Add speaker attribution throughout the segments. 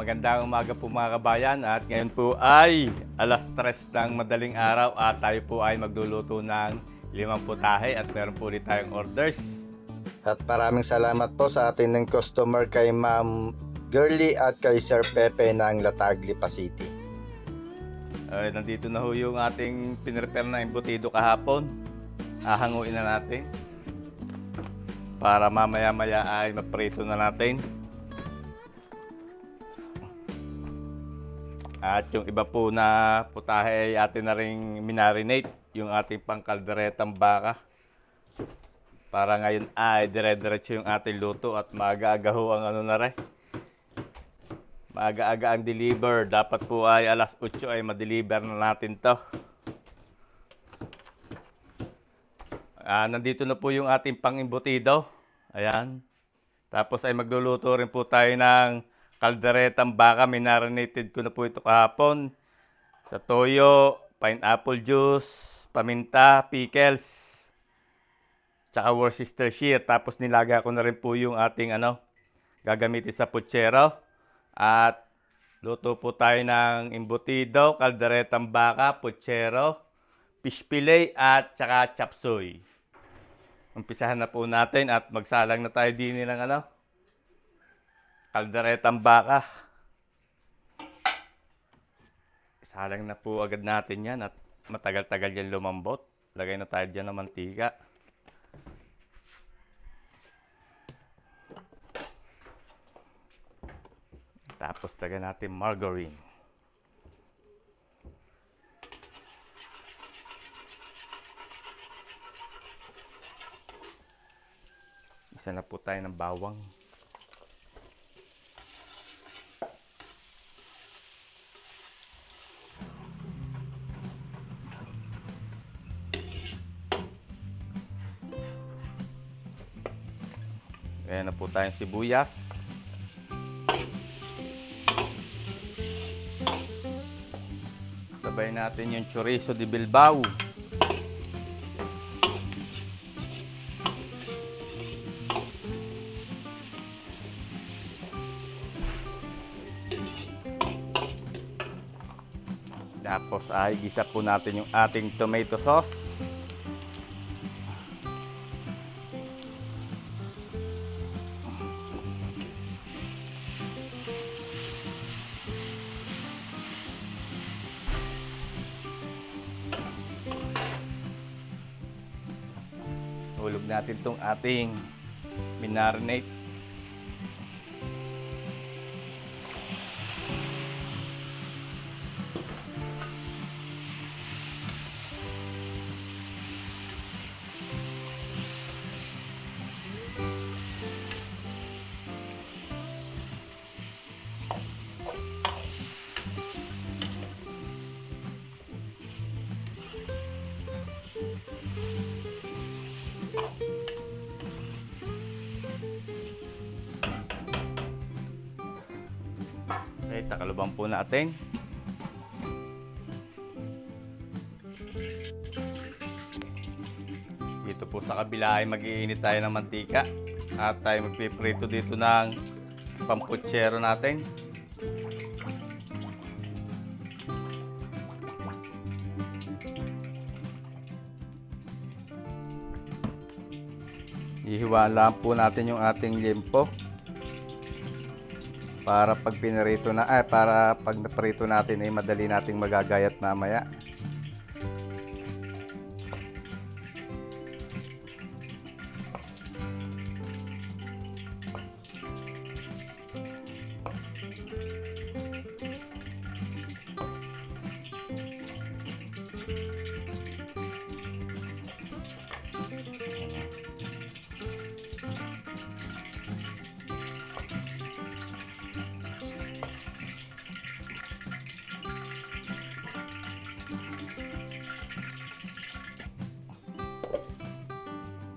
Speaker 1: magandang umaga po mga kabayan at ngayon po ay alas 3 ng madaling araw at tayo po ay magluluto ng 5 putahe at meron po ulit tayong orders.
Speaker 2: At maraming salamat po sa ating ng customer kay Ma'am Girly at kay Sir Pepe ng Latagli, City.
Speaker 1: Nandito na ho yung ating pinrepare na embutido kahapon. Hahanguin na natin para mamaya-maya ay maprito na natin. At yung iba po na putahe ay atin na ring minarinate, yung ating pangkalderetang baka. Para ngayon ay dire-diretso yung ating luto at maaga-aga ho ang ano na rin. Maaga-aga ang deliver. Dapat po ay alas 8 ay ma-deliver na natin to. Nandito na po yung ating pang-imbutido. Ayan. Tapos ay magluluto rin po tayo ng kalderetang baka. Minarinated ko na po ito kahapon. Sa toyo, pineapple juice, paminta, pickles, tsaka Worcestershire. Tapos nilaga ko na rin po yung ating gagamitin sa putsero. At luto po tayo ng embutido, kalderetang baka, putsero, fish fillet at tsaka chop suey. Umpisahan na po natin at magsalang na tayo din ng kalderetang baka. Salang na po agad natin yan at matagal-tagal yan lumambot. Lagay na tayo dyan ng mantika. Tapos lagyan natin margarine. Isa na po tayo ng bawang. Ayan na po tayong sibuyas. Sabay natin yung chorizo de Bilbao. Tapos ay gisa po natin yung ating tomato sauce. Hulog natin itong ating minarinate. Okay, takalubang po natin. Dito po sa kabila ay mag-iinit tayo ng mantika at tayo magpiprito dito ng pamputsero natin. Ihiwaan lang po natin yung ating liempo. Para pag pinarito na para pag naprito natin ay madali nating magagayat mamaya.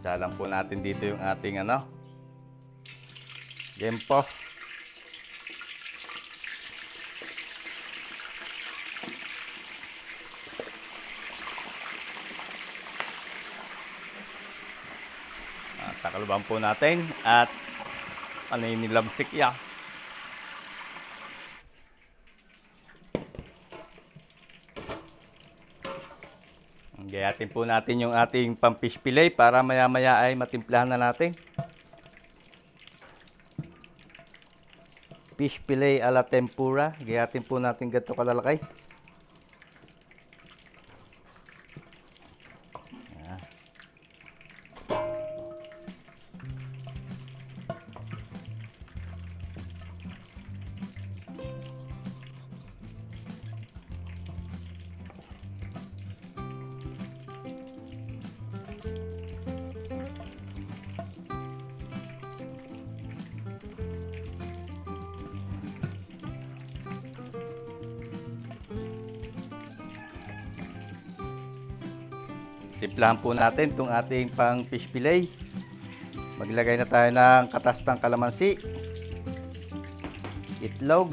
Speaker 1: Salang po natin dito yung ating liempo. Takalubang po natin at ano yung nilabsik ya. Gayatin po natin yung ating pang-fish fillet para maya-maya ay matimplahan na natin. Fish fillet a la tempura. Gayatin po natin ganito kalalaki. Ayan. Timplahan po natin itong ating pang fish fillet. Maglagay na tayo ng katastang kalamansi, itlog.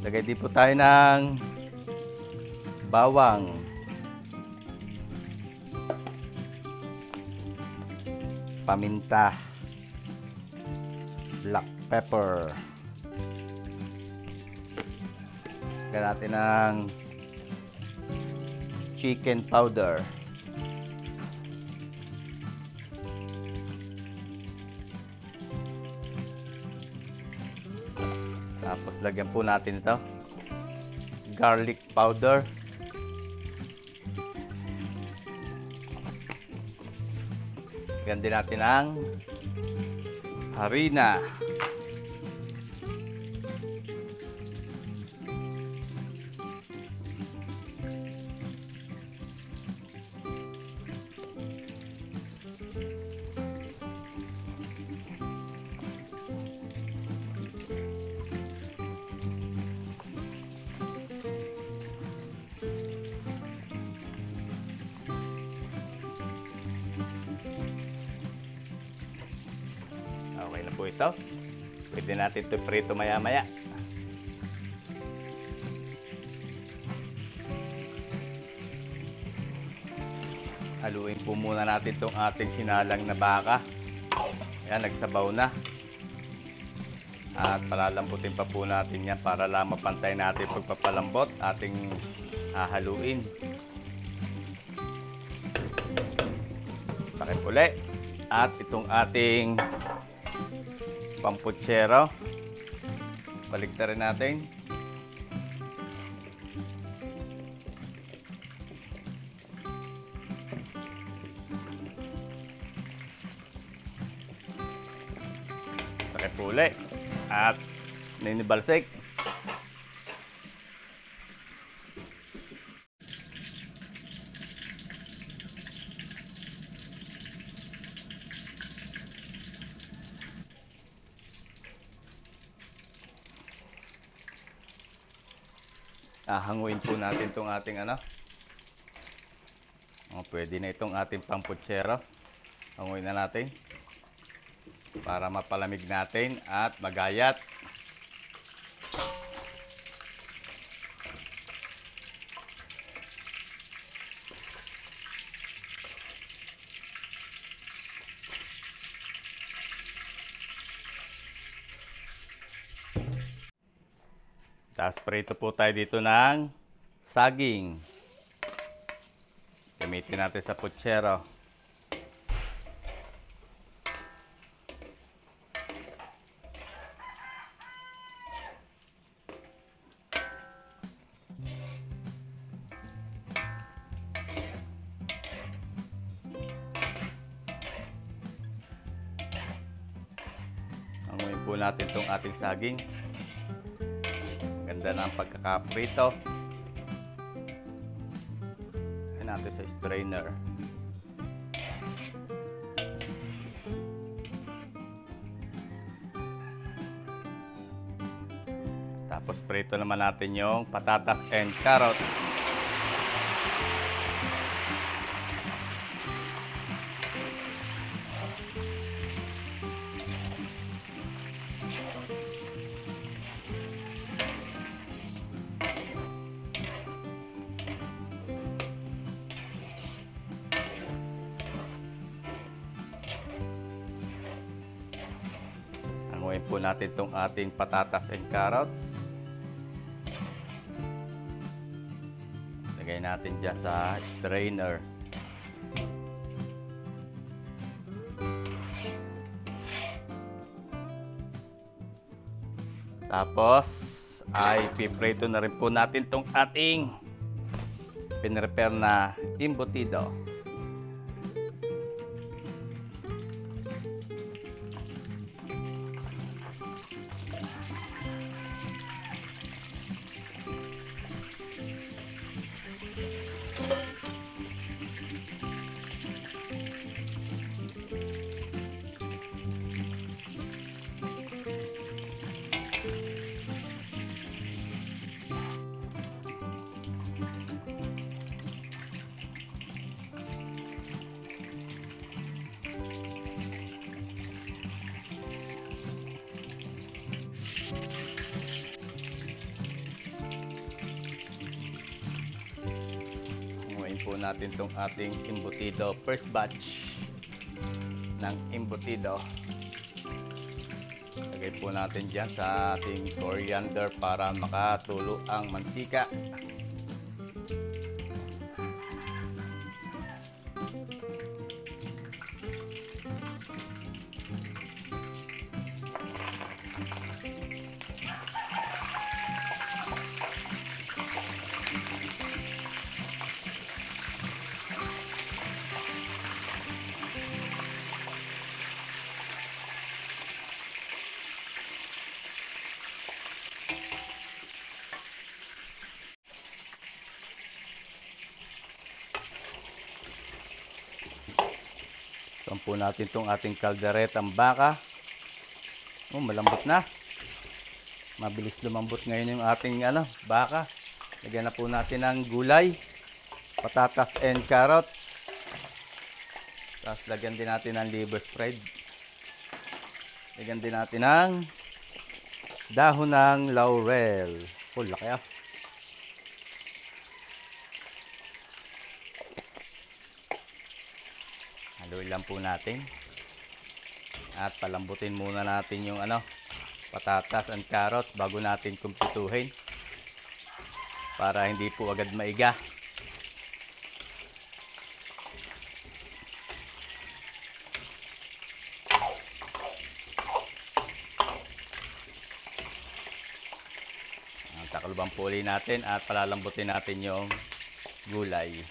Speaker 1: Lagay din po tayo ng bawang, paminta, black pepper. Lagyan natin ng chicken powder. Tapos lagyan po natin ito, garlic powder. Lagyan din natin ang harina. Okay na po ito. Pwede natin ito prito maya-maya. Haluin po muna natin itong ating sinalang na baka. Ayan, nagsabaw na. At palalambutin pa po natin yan para lang mapantay natin pagpapalambot ating hahaluin. Takip uli. At itong ating pamputsero, baligtarin natin. Takip uli. At ninibalsik. Hanguin po natin itong ating pwede na itong ating pamputsero. Hanguin na natin para mapalamig natin at magayat. Tapos prito po tayo dito ng saging. Gamitin natin sa putsero. Hanguin po natin itong ating saging. Ganda ng pagkakaprito. Ayan natin sa strainer. Tapos prito naman natin yung patatas and carrot. Hanguin po natin itong ating patatas and carrots. natin dyan sa strainer. Tapos ay piprito na rin po natin tong ating pinrepare na embutido. Ngayon po natin tong ating embutido, first batch ng embutido. Lagay po natin dyan sa ating coriander para makatulo ang mantika. Tuwan po natin itong ating kalderetang baka. Malambot na. Mabilis lumambot ngayon yung ating baka. Lagyan na po natin ng gulay, patatas and carrots. Tapos lagyan din natin ng liver spread. Lagyan din natin ng dahon ng laurel. Laki ah. Haluin lang po natin. At palambutin muna natin yung patatas and carrots bago natin kumpituhin. Para hindi po agad maiga. Takalubang po ulit natin at palalambutin natin yung gulay.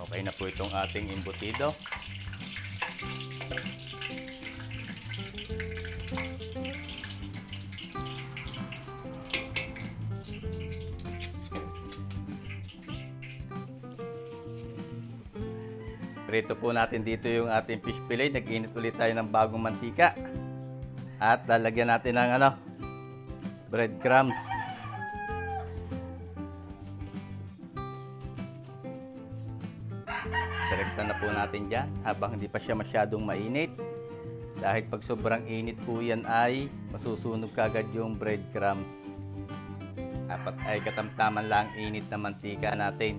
Speaker 1: Okay na po itong ating embutido. Prito po natin dito yung ating fish fillet. Nag-init ulit tayo ng bagong mantika. At lalagyan natin ng breadcrumbs. Direkta na po natin dyan habang hindi pa siya masyadong mainit. Dahil pag sobrang init po yan ay masusunog kagad yung breadcrumbs. Dapat ay katamtaman lang init na mantika natin.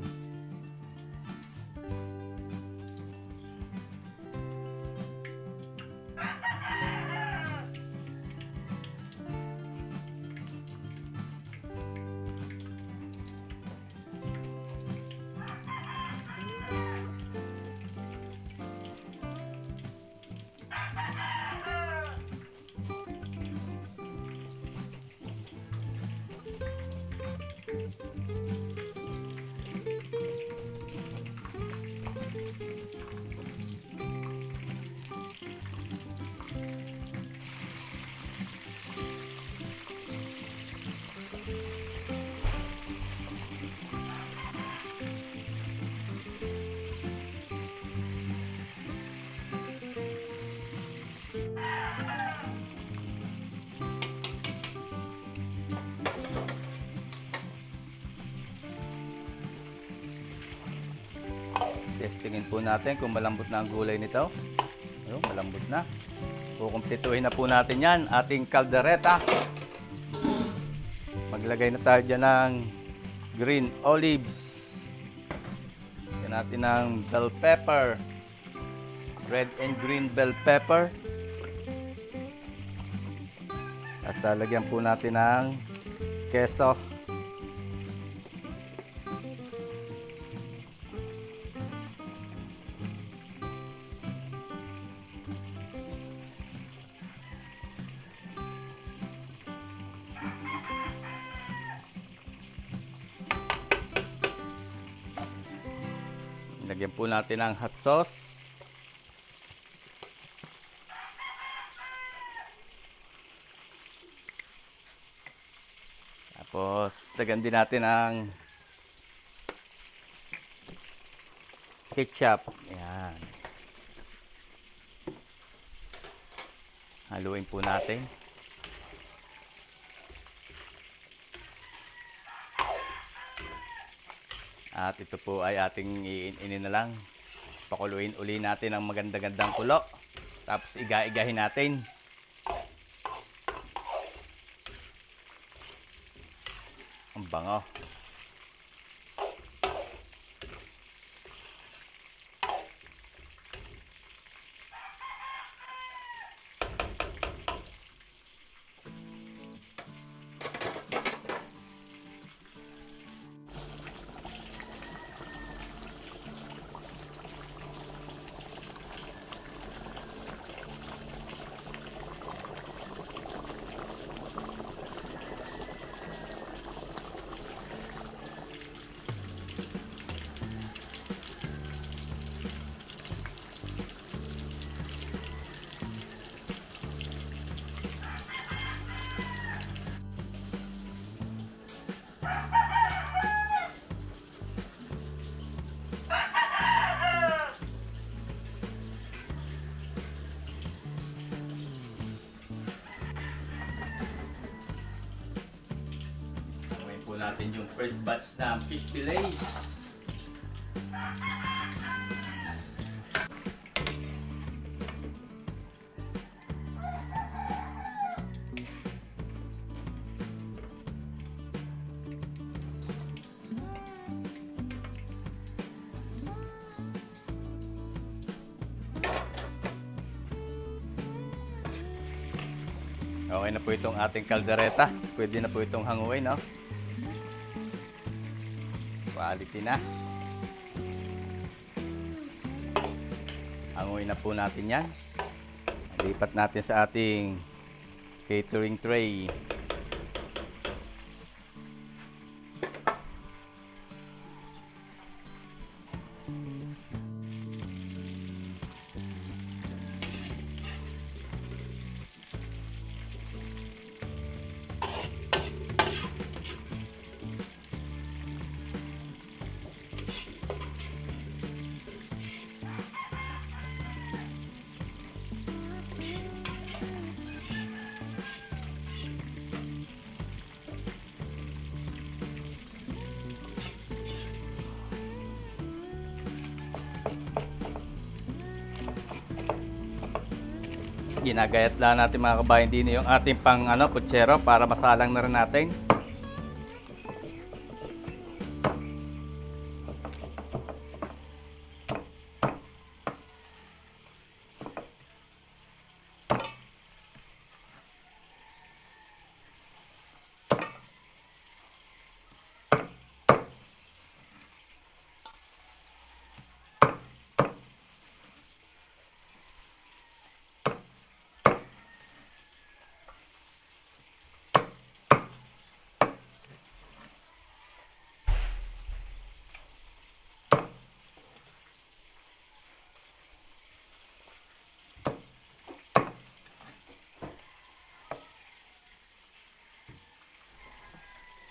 Speaker 1: Testingin po natin kung malambot na ang gulay nito. Ayun, malambot na. Kukumpletuhin na po natin yan, ating kaldereta. Maglagay na tayo dyan ng green olives. Lagyan natin ng bell pepper. Red and green bell pepper. At lalagyan po natin ng keso. Lagyan po natin ng hot sauce. Tapos, lagyan din natin ng ketchup. Ayan. Haluin po natin. At ito po ay ating iinin na lang. Pakuluin uli natin ang maganda-gandang kulo. Tapos iga-igahin natin. Ang bango. Natin yung first batch na fish fillets. Okay na po itong ating kaldereta. Pwede na po itong hanguin, no? Quality na. Hanguin na po natin yan. Lipat natin sa ating catering tray. Ginagayat lang natin mga kabayan din yung ating pang putsero para masalang na rin natin.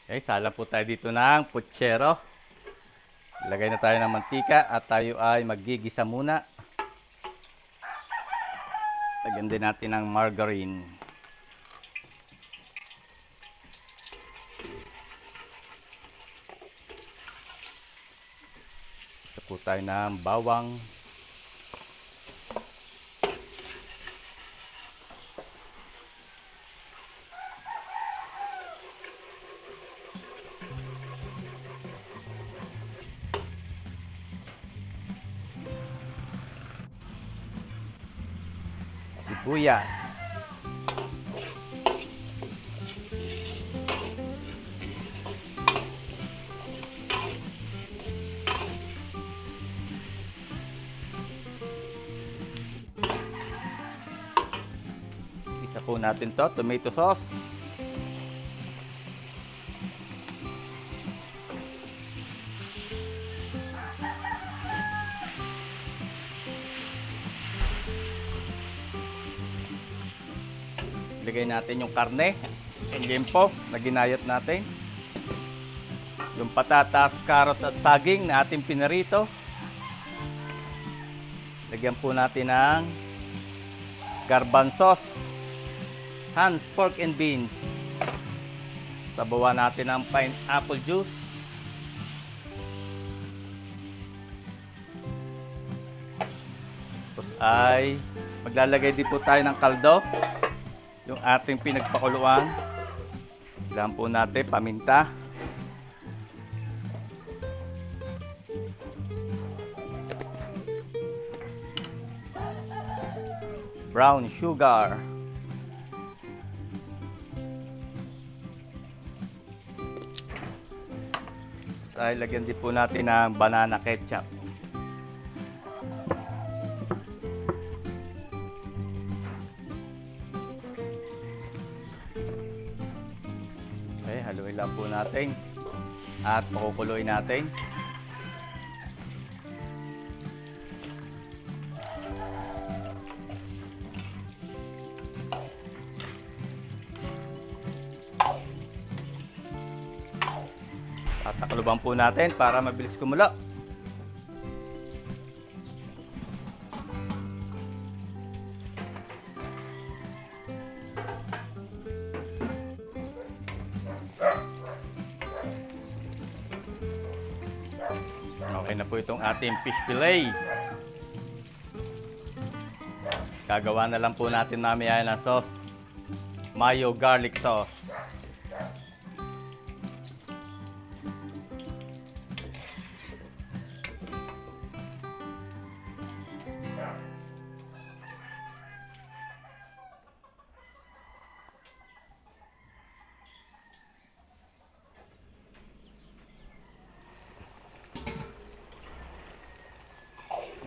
Speaker 1: Okay, salang po tayo dito ng putsero. Lagay na tayo ng mantika at tayo ay maggigisa muna. Lagyan din natin ng margarine. Ito po tayo ng bawang. Sibuyas. Isa po natin to, tomato sauce. Ilagay natin yung karne, yung limpo na ginayat natin. Yung patatas, carrot at saging na ating pinarito. Lagyan po natin ng garbanzos, Hans pork and beans. Sabawan natin ng pineapple juice. Tapos ay maglalagay din po tayo ng kaldo. Yung ating pinagpakuluan. Lagyan po natin paminta. Brown sugar. Ay lagyan din po natin ng banana ketchup. Okay, haluin lang po natin at pakukuloy natin. Tatakluban po natin para mabilis kumulo. Okay na po itong ating fish fillet. Gagawa na lang po natin mamaya ng sauce. Mayo garlic sauce.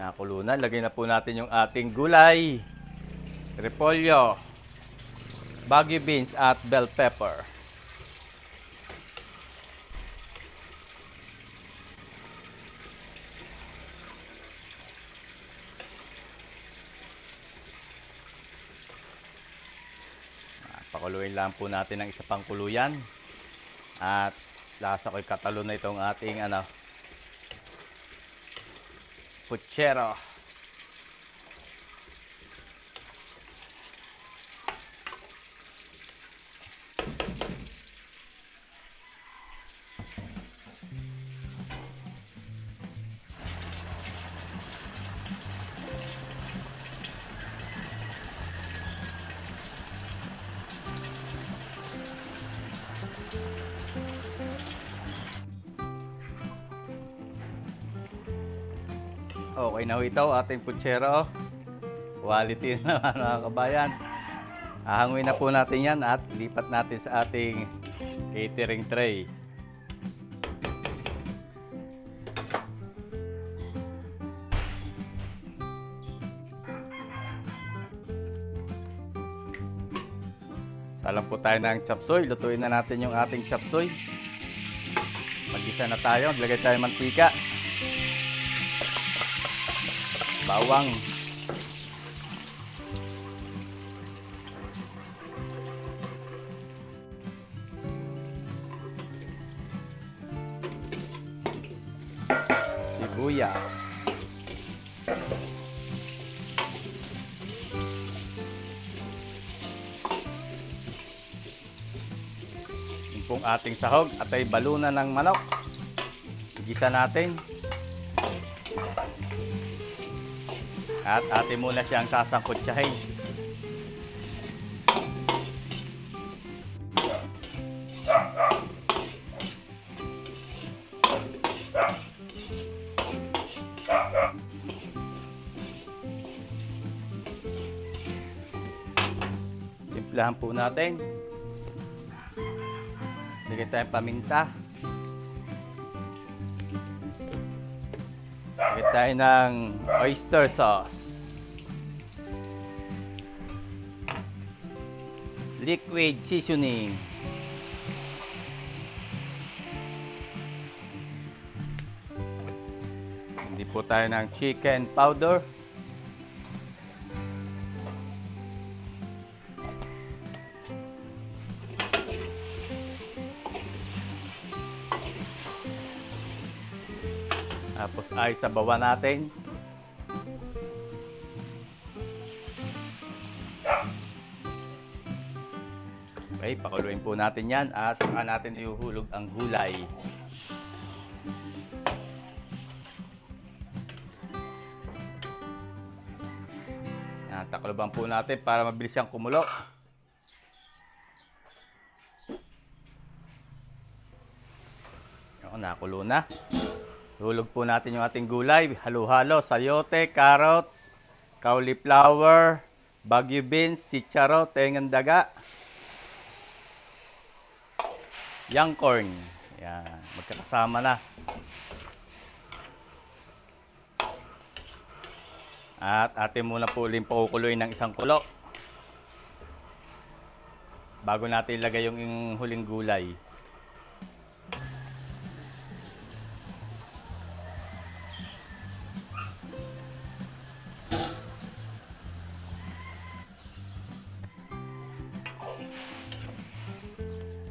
Speaker 1: Nakulo na. Lagay na po natin yung ating gulay, repolyo, baguio beans at bell pepper. Pakuluin lang po natin ng isa pang kuluyan. At lasa ko'y katalo na itong ating puchero. Okay na ho ito, ating puchero. Quality na mga kabayan. Ahanguin na po natin yan at lipat natin sa ating catering tray. Salang po tayo ng chapsuy. Lutuin na natin yung ating chapsuy. Mag-isa na tayo. Maglagay tayo ng mantika. Bawang. Sibuyas. Yung pong ating sahog at ay balunan ng manok. Igisa natin. At atin muna siyang sasangkutsahin. Timplahan po natin. Lagyan tayong paminta. Lagyan tayo ng oyster sauce. Liquid seasoning. Hindi po tayo ng chicken powder. Tapos ay sabawan natin. Okay, pakuluin po natin yan at saka natin ihuhulog ang gulay. Yan, takloban po natin para mabilis siyang kumulo. Yan, nakulo na. Hulog po natin yung ating gulay. Halo-halo, sayote, carrots, cauliflower, Baguio beans, chicharo, tengang daga, young corn. Yan, magkakasama na. At atin muna po ulit pakukuluin ng isang kulo bago natin ilagay yung huling gulay.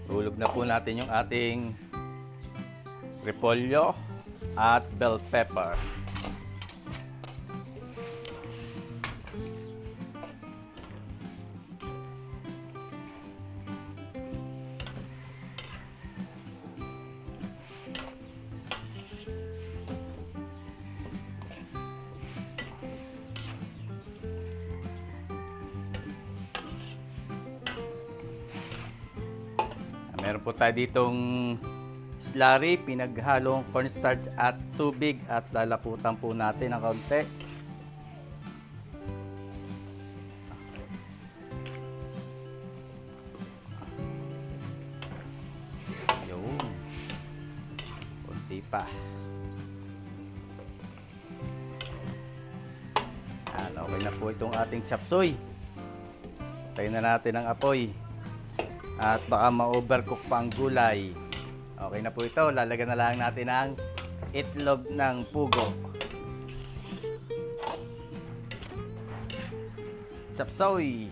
Speaker 1: Hulog na po natin yung ating repolyo at bell pepper. Meron po tayo ditong slurry, pinaghalong cornstarch at tubig at lalaputan po natin ng kaunti. Yun. Kunti pa. Yan, okay na po itong ating chop suey. Tayo na natin ang apoy. At baka ma-overcook pa ang gulay. Okay na po ito. Lalagyan na lang natin ang itlog ng pugo. Chop suey.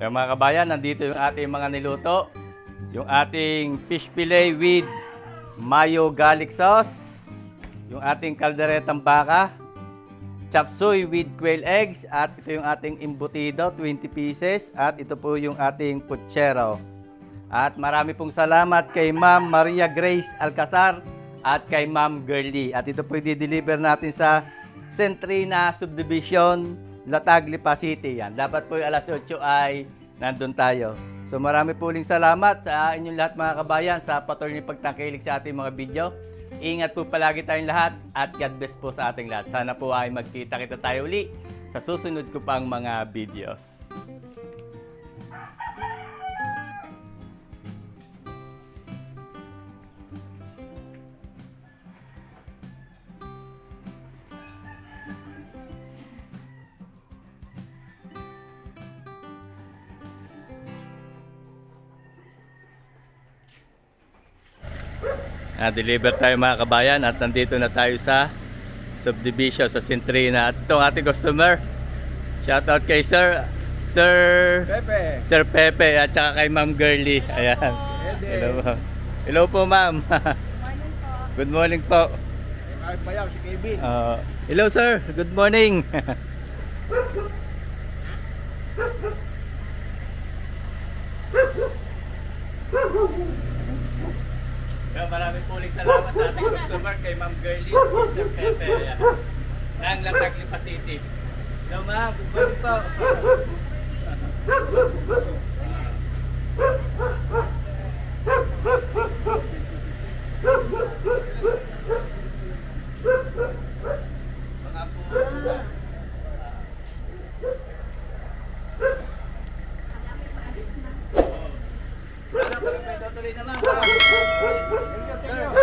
Speaker 1: Yung mga kabayan, nandito yung ating mga niluto. Yung ating fish fillet with mayo garlic sauce, yung ating kalderetang baka, chop suey with quail eggs, at ito yung ating embutido, 20 pieces, at ito po yung ating puchero. At marami pong salamat kay Ma'am Maria Grace Alcazar at kay Ma'am Girly. At ito po i-deliver natin sa Centrina Subdivision, Latag, Lipa City. Yan. Dapat po yung alas 8 ay nandun tayo. So marami po uling salamat sa inyong lahat mga kabayan sa patuloy na pagtangkilik sa ating mga video. Ingat po palagi tayong lahat at God bless po sa ating lahat. Sana po ay magkita-kita tayo uli sa susunod ko pang mga videos. Deliver tayo mga kabayan at nandito na tayo sa subdivision sa Centrina. At itong ating customer, shoutout kay Sir
Speaker 3: Pepe.
Speaker 1: Sir Pepe at saka kay Ma'am Girly. Ayan. Hello po. Hello po ma'am. Good morning po.
Speaker 3: Kahit bayaw si Kevin.
Speaker 1: Hello sir, good morning. Kaya maraming puling salamat sa ating customer kay Ma'am Girlie at kay Sir Pepe. Ayan. Ng Latag Lipa City. Hello ma'am, good morning po. Mga po. Ano, tuloy naman. Sir.